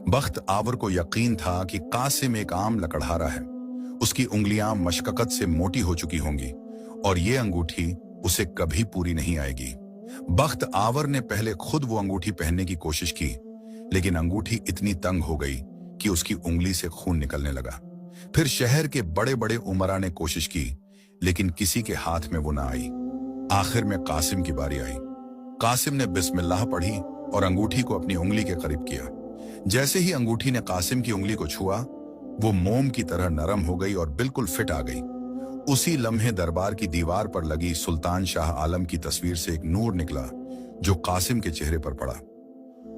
बख्त our को यकीन था कि कासिम एक आम लकड़हारा है। उसकी उंगलियां मशक्कत से मोटी हो चुकी होंगी और ये अंगूठी उसे कभी पूरी नहीं आएगी। बख्त आवर ने पहले खुद वो अंगूठी पहनने की कोशिश की, लेकिन अंगूठी इतनी तंग हो गई कि उसकी उंगली से खून निकलने लगा। फिर शहर के बड़े बड़े उमरा ने कोशिश की, लेकिन किसी के हाथ में वो ना आई। आखिर में कासिम की बारी आई। कासिम ने बिस्मिल्लाह पढ़ी और अंगूठी को अपनी उंगली के करीब किया। जैसे ही अंगूठी ने कासिम की उंगली को छुआ, वो मोम की तरह नरम हो गई और बिल्कुल फिट आ गई। उसी लम्हे दरबार की दीवार पर लगी सुल्तान शाह आलम की तस्वीर से एक नूर निकला, जो कासिम के चेहरे पर पड़ा।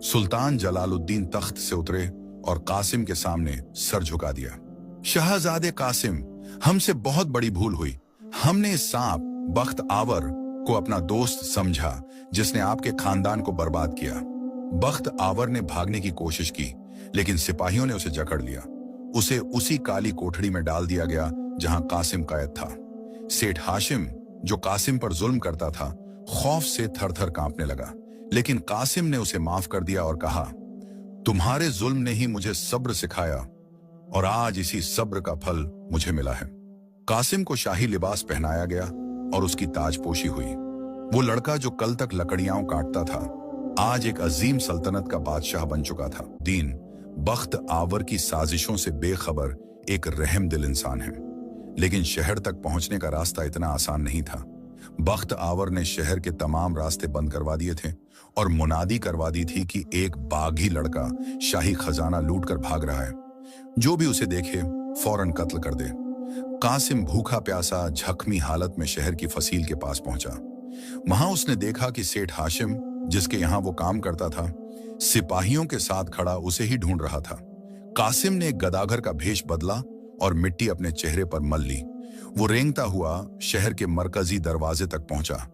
सुल्तान जलालुद्दीन तख्त से उतरे और कासिम के सामने सर झुका दिया। शहजादे कासिम, हमसे बहुत बड़ी भूल हुई। हमने इस सांप बख्त आवर को अपना दोस्त समझा, जिसने आपके खानदान को बर्बाद किया। बख्त आवर ने भागने की कोशिश की, लेकिन सिपाहियों ने उसे जकड़ लिया। उसे उसी काली कोठड़ी में डाल दिया गया जहां कासिम कैद था। सेठ हाशिम, जो कासिम पर जुल्म करता था, खौफ से थर थर कांपने लगा, लेकिन कासिम ने उसे माफ कर दिया और कहा, तुम्हारे जुल्म ने ही मुझे सब्र सिखाया और आज इसी सब्र का फल मुझे मिला है। कासिम को शाही लिबास पहनाया गया और उसकी ताजपोशी हुई। वो लड़का जो कल तक लकड़ियां काटता था, आज एक अजीम सल्तनत का बादशाह बन चुका था। दीन बख्त आवर की साजिशों से बेखबर एक रहम दिल इंसान है, लेकिन शहर तक पहुंचने का रास्ता इतना आसान नहीं था। बख्त आवर ने शहर के तमाम रास्ते बंद करवा दिए थे और मुनादी करवा दी थी कि एक बागी लड़का शाही खजाना लूट कर भाग रहा है। जो भी उसे देखे फौरन कत्ल कर दे। कासिम भूखा प्यासा जख्मी हालत में शहर की फसील के पास पहुंचा। वहां उसने देखा कि सेठ हाशिम, जिसके यहां वो काम करता था, सिपाहियों के साथ खड़ा उसे ही ढूंढ रहा था। कासिम ने एक गदागर का भेष बदला और मिट्टी अपने चेहरे पर मल ली। वो रेंगता हुआ शहर के मरकजी दरवाजे तक पहुंचा,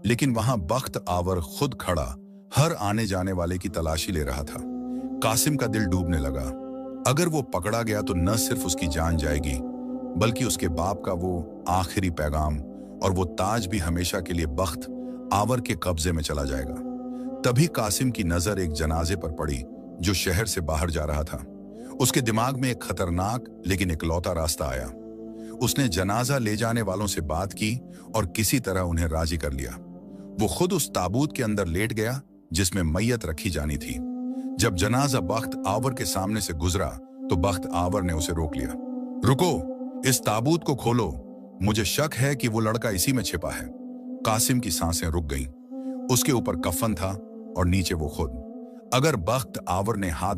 लेकिन वहां बख्त आवर खुद खड़ा हर आने जाने वाले की तलाशी ले रहा था। कासिम का दिल डूबने लगा। अगर वो पकड़ा गया तो न सिर्फ उसकी जान जाएगी, बल्कि उसके बाप का वो आखिरी पैगाम और वो ताज भी हमेशा के लिए बख्त आवर के कब्जे में चला जाएगा। तभी कासिम की नजर एक जनाजे पर पड़ी जो शहर से बाहर जा रहा था। उसके दिमाग में एक खतरनाक लेकिन इकलौता रास्ता आया। उसने जनाजा ले जाने वालों से बात की और किसी तरह उन्हें राजी कर लिया। वो खुद उस ताबूत के अंदर लेट गया जिसमें मैयत रखी जानी थी। जब जनाजा बख्त आवर के सामने से गुजरा तो बख्त आवर ने उसे रोक लिया। रुको, इस ताबूत को खोलो। मुझे शक है कि वो लड़का इसी में छिपा है। कासिम की सांसें रुक गईं। उसके ऊपर कफन था और नीचे वो खुद। अगर बख्त आवर ने हाथ